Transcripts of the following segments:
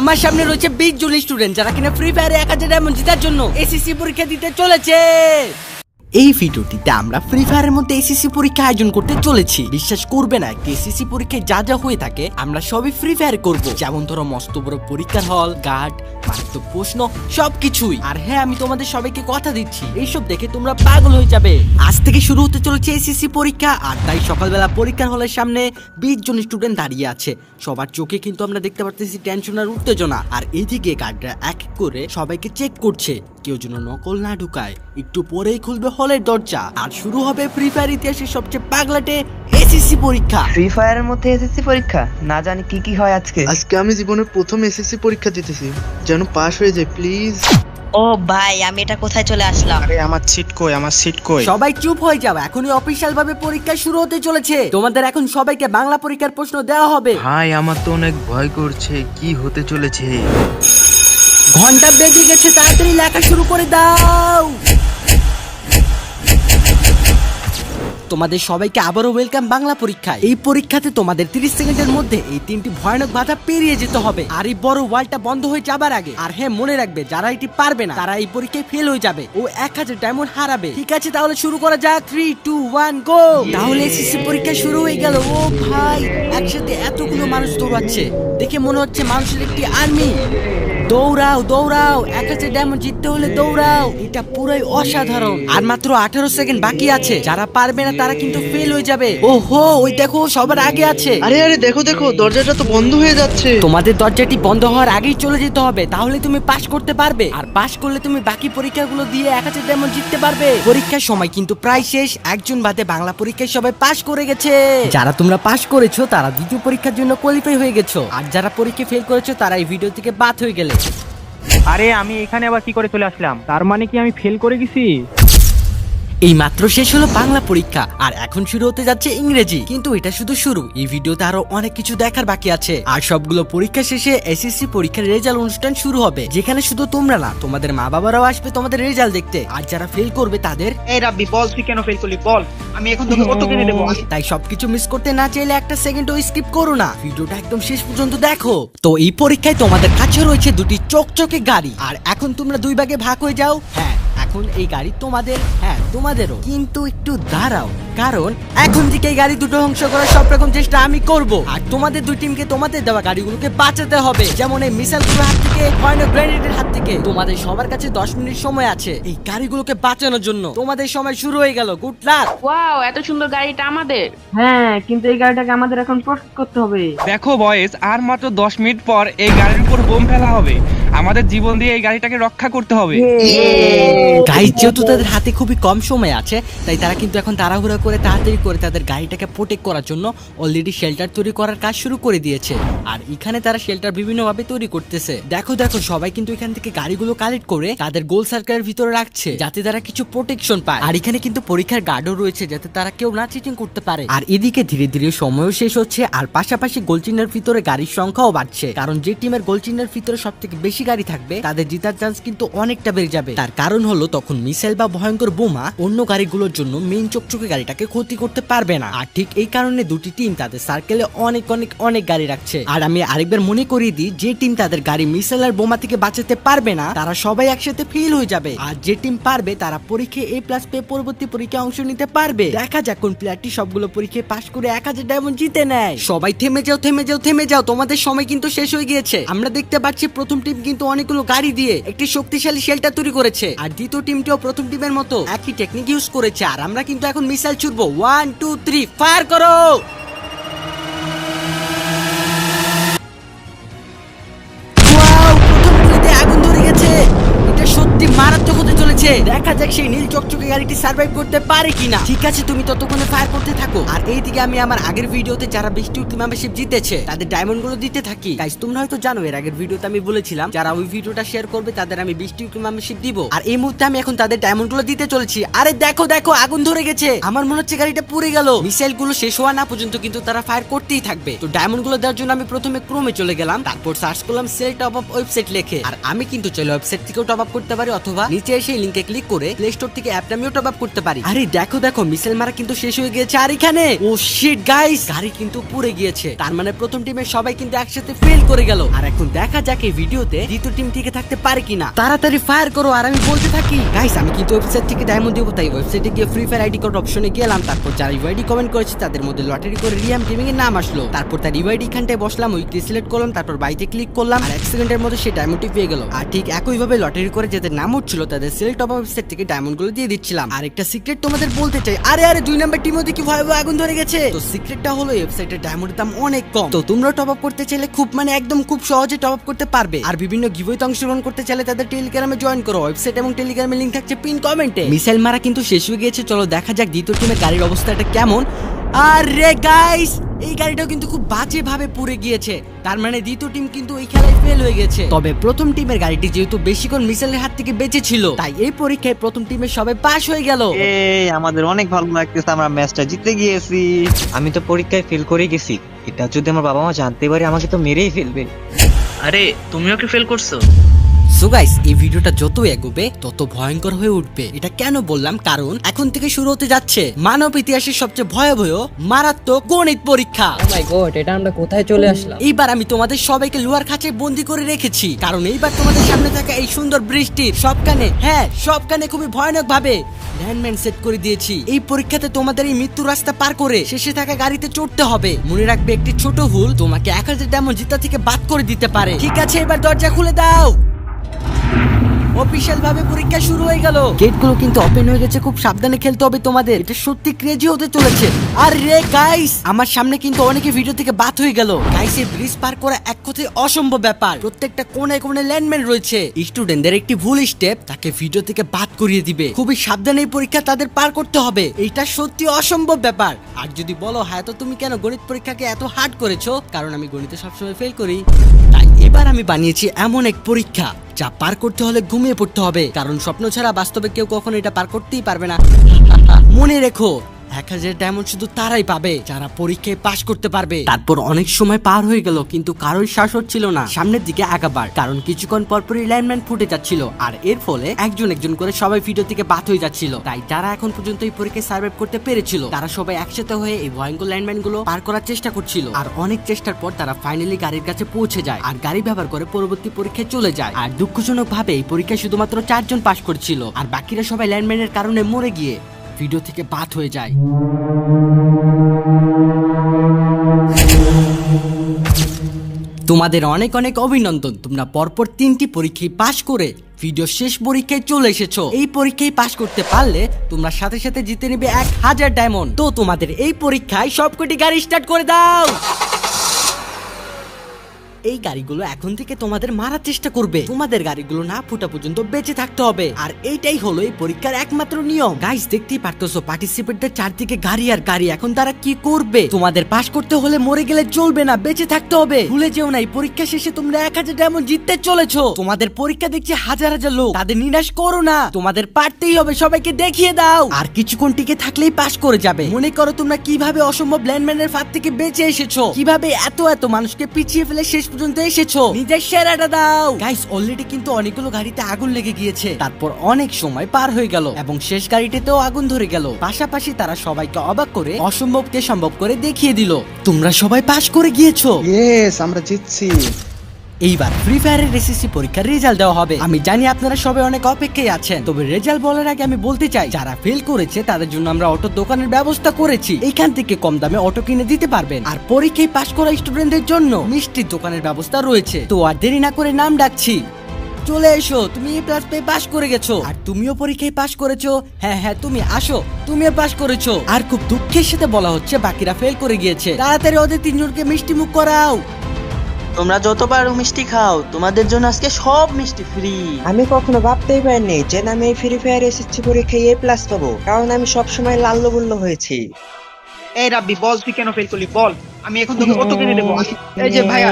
আমার সামনে রয়েছে 20 জন স্টুডেন্ট যারা কিনা ফ্রি ফায়ারে 1000 ডায়মন্ড জেতার জন্য এসএসসি পরীক্ষা দিতে চলেছে। এই ভিডিওটিতে আমরা ফ্রি ফায়ারের মধ্যে এসএসসি পরীক্ষা আয়োজন করতে চলেছি। বিশ্বাস করবে না, একটি এসএসসি পরীক্ষায় যা যা হয়ে থাকে আমরা সবই ফ্রি ফায়ার করব। যেমন ধরো মস্ত বড় পরীক্ষার হল, গার্ড, মারাত্মক প্রশ্ন, সবকিছুই। আর হ্যাঁ, আমি তোমাদের সবাইকে কথা দিচ্ছি, এইসব দেখে তোমরা পাগল হয়ে যাবে। আজ থেকে শুরু হতে চলেছে এসএসসি পরীক্ষা। আর তাই সকালবেলা পরীক্ষার হলের সামনে 20 জন স্টুডেন্ট দাঁড়িয়ে আছে। সবার চোখে কিন্তু আমরা দেখতে পারতেছি টেনশন আর উত্তেজনা। আর এইদিকে গার্ডরা এক এক করে সবাইকে চেক করছে, কেউ যেন নকল না ঢুকায়। একটু পরেই খুলবে হলের দরজা আর শুরু হবে ফ্রি ফায়ার ইতিহাসের সবচেয়ে পাগলাটে এসএসসি পরীক্ষা। ফ্রি ফায়ারের মধ্যে এসএসসি পরীক্ষা, না জানি কি কি হয় আজকে। আজকে আমি জীবনের প্রথম এসএসসি পরীক্ষা দিতেছি, যেন পাস হয়ে যায় প্লিজ। ও ভাই, আমি এটা কোথায় চলে আসলাম? আরে আমার সিট কই, আমার সিট কই? সবাই চুপ হয়ে যাও, এখনই অফিশিয়াল ভাবে পরীক্ষা শুরু হতে চলেছে। তোমাদের এখন সবাইকে বাংলা পরীক্ষার প্রশ্ন দেওয়া হবে। ভাই আমার তো অনেক ভয় করছে, কি হতে চলেছে। ঘন্টা বেজে গেছে, তাড়াতাড়ি লেখা শুরু করে দাও। তোমাদের সবাইকে আবারও ওয়েলকাম বাংলা পরীক্ষায়। এই পরীক্ষাতে তোমাদের 30 সেকেন্ডের মধ্যে এই 3টি ভয়ানক বাধা পেরিয়ে যেতে হবে। আর এই বড় ওয়ালটা বন্ধ হয়ে যাবার আগে। আর হ্যাঁ, মনে রাখবে, যারা এটি পারবে না তারা এই পরীক্ষায় ফেল হয়ে যাবে ও 1000 ডায়মন্ড হারাবে। ঠিক আছে, তাহলে শুরু করা যাক। 3, 2, 1 গো। তাহলে এসএসসি পরীক্ষা শুরু হয়ে গেল। ও ভাই, একসাথে এতগুলো মানুষ দৌড়াচ্ছে, দেখে মনে হচ্ছে মানুষের একটি আর্মি। দৌড়াও দৌড়াও, 1000 ডায়মন্ড জিততে হলে দৌড়াও। এটা পুরোই অসাধারণ। আর মাত্র 18 সেকেন্ড বাকি আছে। যারা পারবে না তারা কিন্তু ফেল হয়ে যাবে। ওহো, ওই দেখো সবার আগে আছে। আরে আরে দেখো দেখো, দরজাটা তো বন্ধ হয়ে যাচ্ছে। তোমাদের দরজাটি বন্ধ হওয়ার আগেই চলে যেতে হবে, তাহলে তুমি পাস করতে পারবে। আর পাস করলে তুমি বাকি পরীক্ষাগুলো দিয়ে 1000 ডায়মন্ড জিততে পারবে। পরীক্ষার সময় কিন্তু প্রায় শেষ। একজন বাদে বাংলা পরীক্ষায় সবাই পাস করে গেছে। যারা তোমরা পাস করেছো তারা দ্বিতীয় পরীক্ষার জন্য কোয়ালিফাই হয়ে গেছো। আর যারা পরীক্ষা ফেল করেছো তারা এই ভিডিও থেকে বাদ হয়ে গেলে। আরে আমি এখানে আবার কি করে চলে আসলাম? তার মানে কি আমি ফেল করে গেছি? এই মাত্র শেষ হলো বাংলা পরীক্ষা আর এখন শুরু হতে যাচ্ছে ইংরেজি। কিন্তু এটা শুধু শুরু, এই ভিডিওতে আরো অনেক কিছু দেখার বাকি আছে। আর সবগুলো পরীক্ষা শেষে এসএসসি পরীক্ষার রেজাল্ট অনুষ্ঠান শুরু হবে, যেখানে শুধু তোমরা না, তোমাদের মা বাবারাও আসবে তোমাদের রেজাল্ট দেখতে। আর যারা ফেল করবে তাদের এই রাব্বি, বল তুই কেন ফেল করলি? বল, আমি এখন তোকে কত কিনে দেবো? তাই সবকিছু মিস করতে না চাইলে একটা সেকেন্ডও স্কিপ করো না, ভিডিওটা একদম শেষ পর্যন্ত দেখো। তো এই পরীক্ষায় তোমাদের কাছে রয়েছে দুটি চকচকে গাড়ি। আর এখন তোমরা দুই ভাগে ভাগ হয়ে যাও। হ্যাঁ, এখন এই গাড়ি তোমাদের, হ্যাঁ তোমাদেরও। কিন্তু একটু দাঁড়াও, কারণ এখন থেকে এই গাড়ি দুটো ধ্বংস করার সব রকম চেষ্টা আমি করব। আর তোমাদের দুই টিমকে তোমাদের দেওয়া গাড়িগুলোকে বাঁচাতে হবে, যেমন এই মিসাইলগুলোর হাত থেকে, ভয়ানক গ্রেনেডের হাত থেকে। তোমাদের সবার কাছে 10 মিনিট সময় আছে এই গাড়িগুলোকে বাঁচানোর জন্য। তোমাদের সময় শুরু হয়ে গেল। Good luck. ওয়াও, এত সুন্দর গাড়িটা আমাদের। হ্যাঁ, কিন্তু এই গাড়িটাকে আমাদের এখন প্রস্তুত করতে হবে। দেখো বয়েস, আর মাত্র 10 মিনিট পর এই গাড়ির উপর বোম ফেলা হবে। আমাদের জীবন দিয়ে এই গাড়িটাকে রক্ষা করতে হবে। গাইজ, যেহেতু তাদের হাতে খুবই কম সময় আছে, তাই তারা কিন্তু এখন তাড়াহুড়া করে তাড়াতাড়ি করে তাদের গাড়িটাকে প্রোটেক্ট করার জন্য অলরেডি শেল্টার তৈরি করার কাজ শুরু করে দিয়েছে। আর এখানে তারা শেল্টার বিভিন্ন ভাবে তৈরি করতেছে। দেখো দেখো, সবাই কিন্তু এখান থেকে গাড়িগুলো কালেক্ট করে তাদের গোল সার্কেলের ভিতরে রাখছে, যাতে তারা কিছু প্রোটেকশন পায়। আর এখানে কিন্তু পরীক্ষার গার্ডও রয়েছে, যাতে তারা কেউ না চিটিং করতে পারে। আর এদিকে ধীরে ধীরে সময়ও শেষ হচ্ছে, আর পাশাপাশি গোল চিহ্নের ভিতরে গাড়ির সংখ্যাও বাড়ছে। কারণ যে টিমের গোল চিহ্নের ভিতরে সব থেকে বেশি গাড়ি থাকবে তাদের জেতার চান্স কিন্তু অনেকটা বেড়ে যাবে। তার কারণ হলো তখন মিসাইল বা ভয়ঙ্কর বোমা অন্য গাড়িগুলোর জন্য মেইন চকচকে গাড়িটাকে ক্ষতি করতে পারবে না। আর ঠিক এই কারণে দুটি টিম তাদের সার্কেলে অনেক অনেক অনেক গাড়ি রাখছে। আর আমি আরেকবার মনে করিয়ে দিই, যে টিম তাদের গাড়ি মিসাইল আর বোমা থেকে বাঁচাতে পারবে না তারা সবাই একসাথে ফেল হয়ে যাবে। আর যে টিম পারবে তারা পরীক্ষায় A+ পেয়ে পরবর্তী পরীক্ষায় অংশ নিতে পারবে। দেখা যাক কোন প্লেয়ারটি সবগুলো পরীক্ষায় পাশ করে 1000 ডায়মন্ড জিতে নেয়। সবাই থেমে যাও থেমে যাও থেমে যাও, তোমাদের সময় কিন্তু শেষ হয়ে গিয়েছে। আমরা দেখতে পাচ্ছি প্রথম টিম কিন্তু অনেকগুলো গাড়ি দিয়ে একটি শক্তিশালী শেল্টার তৈরি করেছে। আর দ্বিতীয় টিমটিও প্রথম টিমের মতো একই টেকনিক ইউজ করেছে। আর আমরা কিন্তু এখন মিসাইল ছুড়বো। 1, 2, 3 ফায়ার করো। প্রথম গুলিতে আগুন ধরে গেছে, এটা সত্যি মারাত্মক হতে চলেছে। দেখা যাক সেই নীল চকচকে গাড়িটি সার্ভাইভ করতে পারে কিনা। ঠিক আছে, তুমি ততক্ষণে ফায়ার করতে থাকো। আর এইদিকে আমি আমার আগের ভিডিওতে যারা 20টি মেম্বারশিপ জিতেছে তাদের ডায়মন্ড গুলো দিতে থাকি। গাইস, তোমরা হয়তো জানো এর আগের ভিডিওতে আমি বলেছিলাম যারা ওই ভিডিওটা শেয়ার করবে তাদের আমি 20টি মেম্বারশিপ দিব। আর এই মুহূর্তে আমি এখন তাদের ডায়মন্ড গুলো দিতে চলেছি। আরে দেখো দেখো, আগুন ধরে গেছে। আমার মনে হচ্ছে গাড়িটা পুড়ে গেল। মিসাইল গুলো শেষ হওয়া না পর্যন্ত কিন্তু তারা ফায়ার করতেই থাকবে। তো ডায়মন্ড গুলো দেওয়ার জন্য আমি প্রথমে ক্রোমে চলে গেলাম, তারপর সার্চ করলাম সেল টপ আপ ওয়েবসাইট লেখে। আর আমি কিন্তু চলে ওয়েবসাইট থেকেও টপ আপ করতে পারি, অথবা নিচে এসে লিংক লিংকে ক্লিক করে প্লে স্টোর থেকে অ্যাপ নামিয়েও টপ আপ করতে পারি। আরে দেখো দেখো মিসাইল মারা কিন্তু শেষ হয়ে গিয়েছে আর এখানে ও শিট গাইস গাড়ি কিন্তু পুড়ে গিয়েছে। তার মানে প্রথম টিমের সবাই কিন্তু একসাথে ফেল করে গেল। আর এখন দেখা যাক এই ভিডিওতে দ্বিতীয় টিম টিকে থাকতে পারে কিনা। তাড়াতাড়ি ফায়ার করো আর আমি বলতে থাকি গাইস আমি কিন্তু ওয়েবসাইট থেকে ডায়মন্ড দেবো, তাই ওয়েবসাইটে গিয়ে ফ্রি ফায়ার আইডি কোড অপশনে গেলাম। তারপর যারা ইউআইডি কমেন্ট করেছে তাদের মধ্যে লটারি করে রিয়াম গেমিং এর নাম আসলো। তারপর তার ইউআইডি এখানটায় বসলাম, উইকলি সিলেক্ট করলাম, তারপর বাইতে ক্লিক করলাম আর 1 সেকেন্ডের মধ্যে সে ডায়মন্ডটি পেয়ে গেল। আর ঠিক একই ভাবে লটারি করে যাদের নাম উঠছিল তাদের সিলেক্ট অফ ওয়েবসাইট থেকে ডায়মন্ড গুলো দিয়ে দিচ্ছিলাম। আর একটা সিক্রেট তোমাদের বলতে চাই, আরে 2 নাম্বার টিমও দেখি ভয়াবহ আগুন ধরে গেছে। তো সিক্রেটটা হলো ওয়েবসাইটের ডায়মন্ডের দাম অনেক কম, তো তোমরা টপ আপ করতে চাইলে খুব একদম খুব সহজে টপ আপ করতে পারবে। আর বিভিন্ন গিভওয়েতে অংশগ্রহণ করতে চাইলে তাদের টেলিগ্রামে জয়েন করো, ওয়েবসাইট এবং টেলিগ্রামের লিংক থাকছে পিন কমেন্টে। মিসাইল মারা কিন্তু শেষ হয়ে গিয়েছে, চলো দেখা যাক দ্বিতীয় টিমের গাড়ির অবস্থাটা কেমন। আরে গাইস এই গাড়িটাও কিন্তু খুব বাজে ভাবে পুড়ে গিয়েছে, তার মানে দ্বিতীয় টিম কিন্তু এই খেলায় ফেল হয়ে গেছে। তবে প্রথম টিমের গাড়িটি যেহেতু বেশিক্ষণ মিসাইলের হাত থেকে বেঁচে ছিল, তাই এই পরীক্ষায় প্রথম টিমের সবাই পাস হয়ে গেল। এই আমাদের অনেক ভালো লাগতেছে, আমরা ম্যাচটা জিতে গিয়েছি। আমি তো পরীক্ষায় ফেল করে গেছি, এটা যদি আমার বাবা মা জানতে পারে আমাকে তো মেরেই ফেলবে। আরে তুমিও কি ফেল করছো? সো গাইস এই ভিডিওটা যত এগোবে তত ভয়ঙ্কর হয়ে উঠবে। এটা কেন বললাম, কারণ এখন থেকে শুরু হতে যাচ্ছে মানব ইতিহাসের সবচেয়ে ভয়াবহ মারাত্মক গণিত পরীক্ষা। ও মাই গড, এটা আমরা কোথায় চলে আসলাম? এইবার আমি তোমাদের সবাইকে লোহার খাঁচায় বন্দি করে রেখেছি, কারণ এইবার তোমাদের সামনে থাকা এই সুন্দর বৃষ্টির সবখানে খুবই ভয়ানক ভাবে ল্যান্ডম্যান সেট করে দিয়েছি। এই পরীক্ষাতে তোমাদের এই মৃত্যু রাস্তা পার করে শেষে থাকা গাড়িতে চড়তে হবে। মনে রাখবে একটি ছোট ভুল তোমাকে 1000 ডায়মন্ড জিতা থেকে বাদ করে দিতে পারে। ঠিক আছে, এবার দরজা খুলে দাও। অফিশিয়াল ভাবে পরীক্ষা শুরু হয়ে গেল। গেটগুলো কিন্তু ওপেন হয়ে গেছে, খুব সাবধানে খেলতে হবে তোমাদের, এটা সত্যি ক্রেজি হতে চলেছে। আর রে গাইস আমার সামনে কিন্তু অনেকে ভিডিও থেকে বাদ হয়ে গেল। গাইস এই ব্রিজ পার করা এক কথায় অসম্ভব ব্যাপার, প্রত্যেকটা কোণায় কোণায় ল্যান্ডম্যান রয়েছে। স্টুডেন্টদের একটি ভুল স্টেপ তাকে ভিডিও থেকে বাদ করিয়ে দিবে। খুবই সাবধানে এই পরীক্ষা তাদের পার করতে হবে, এটা সত্যি অসম্ভব ব্যাপার। আর যদি বলো হ্যাঁ তো তুমি কেন গণিত পরীক্ষাকে এত হার্ড করেছো, কারণ আমি গণিতে সবসময় ফেল করি, তাই এবার আমি বানিয়েছি এমন এক পরীক্ষা যা পার করতে হলে ঘুমিয়ে পড়তে হবে, কারণ স্বপ্ন ছাড়া বাস্তবে কেউ কখনো এটা পার করতেই পারবে না। মনে রেখো 1000 ডায়মন্ড শুধু তারাই পাবে যারা পরীক্ষায় পাশ করতে পারবে। তারপর অনেক সময় পার হয়ে গেল কিন্তু কারোর শ্বাস হচ্ছিল না সামনের দিকে আগাবার, কারণ কিছুক্ষণ পরপরই লাইনম্যান ফুটে যাচ্ছিল। আর এর ফলে একজন একজন করে সবাই ভিডিও থেকে বাদ হয়ে যাচ্ছিল। তাই যারা এখন পর্যন্ত এই পরীক্ষায় সার্ভাইভ করতে পেরেছিল তারা সবাই একসাথে হয়ে এই ভয়ঙ্কর লাইনম্যান গুলো পার করার চেষ্টা করছিল। আর অনেক চেষ্টার পর তারা ফাইনালি গাড়ির কাছে পৌঁছে যায় আর গাড়ি ব্যবহার করে পরবর্তী পরীক্ষায় চলে যায়। আর দুঃখজনক ভাবে এই পরীক্ষায় শুধুমাত্র 4 জন পাশ করছিল, আর বাকিরা সবাই লাইনম্যানের কারণে মরে গিয়ে ভিডিও থেকে বাদ হয়ে যায়। তোমাদের অনেক অনেক অভিনন্দন, তোমরা পরপর 3টি পরীক্ষায় পাশ করে ভিডিও শেষ পরীক্ষায় চলে এসেছো। এই পরীক্ষায় পাশ করতে পারলে তোমরা সাথে সাথে জিতে নেবে 1000 ডায়মন্ড। তো তোমাদের এই পরীক্ষায় সবকটি গাড়ি স্টার্ট করে দাও। এই গাড়িগুলো এখন থেকে তোমাদের মারার চেষ্টা করবে, তোমাদের গাড়িগুলো না ফুটা পর্যন্ত বেঁচে থাকতে হবে। আর এইটাই হলো এই পরীক্ষার একমাত্র নিয়ম। গাইস দেখতেই পারতেছো পার্টিসিপেন্টদের চারদিকে গাড়ি আর গাড়ি, এখন তারা কি করবে? তোমাদের পাস করতে হলে মরে গেলে চলবে না, বেঁচে থাকতে হবে। ভুলে যেও না এই পরীক্ষা শেষে তোমরা 1000 ডায়মন্ড জিততে চলেছো। তোমাদের পরীক্ষা দেখছে হাজার হাজার লোক, তাদের নিরাশ করো না, তোমাদের পারতেই হবে, সবাইকে দেখিয়ে দাও। আর কিছুক্ষণ টিকে থাকলেই পাস করে যাবে। মনে করো তোমরা কিভাবে অসম্ভব ল্যান্ডম্যানের ফাঁদ থেকে বেঁচে এসেছো, কিভাবে এত মানুষকে পিছিয়ে ফেলে শেষ পর্যন্ত এসেছো, নিজের সেরাটা দাও। গাইস অলরেডি কিন্তু অনেকগুলো গাড়িতে আগুন লেগে গিয়েছে, তারপর অনেক সময় পার হয়ে গেল এবং শেষ গাড়িটিতেও আগুন ধরে গেল। পাশাপাশি তারা সবাইকে অবাক করে অসম্ভবকে সম্ভব করে দেখিয়ে দিল। তোমরা সবাই পাস করে গিয়েছো। ইয়েস আমরা জিতছি। এইবার ফ্রি ফায়ারের এসএসসি পরীক্ষার রেজাল্ট দেওয়া হবে। আমি জানি আপনারা সবাই অনেক অপেক্ষায় আছেন, তবে রেজাল্ট বলার আগে আমি বলতে চাই যারা ফেল করেছে তাদের জন্য আমরা অটো দোকানের ব্যবস্থা করেছি, এইখান থেকে কম দামে অটো কিনে দিতে পারবেন। আর পরীক্ষায় পাশ করা স্টুডেন্টদের জন্য মিষ্টির দোকানের ব্যবস্থা রয়েছে। তো আর দেরি না করে নাম ডাকছি, চলে এসো। তুমি এই প্লাস পেয়ে পাশ করে গেছো, আর তুমিও পরীক্ষায় পাশ করেছো। হ্যাঁ তুমি আসো, তুমিও পাশ করেছো। আর খুব দুঃখের সাথে বলা হচ্ছে বাকিরা ফেল করে গিয়েছে, তাড়াতাড়ি ওদের 3 জনকে মিষ্টি মুখ করাও। তোমরা যত পারো মিষ্টি খাও, তোমাদের জন্য আজকে সব মিষ্টি ফ্রি। আমি কখনো ভাবতেই পারিনি যে আমি এই ফ্রি ফায়ার এসএসসি পরীক্ষায় A+ পাবো, কারণ আমি সবসময় লাল্লগুল্ল হয়েছি। এই রাব্বি বল, তুই কেন ফেল করলি বল, আমি এখন তোকে অটো কিনে দেবো। এই যে ভাই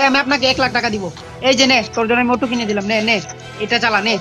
আমি আপনাকে 1 লাখ টাকা দিব, এই যে নে তোর জন্য আমি অটো কিনে দিলাম, নে এটা চালা নে।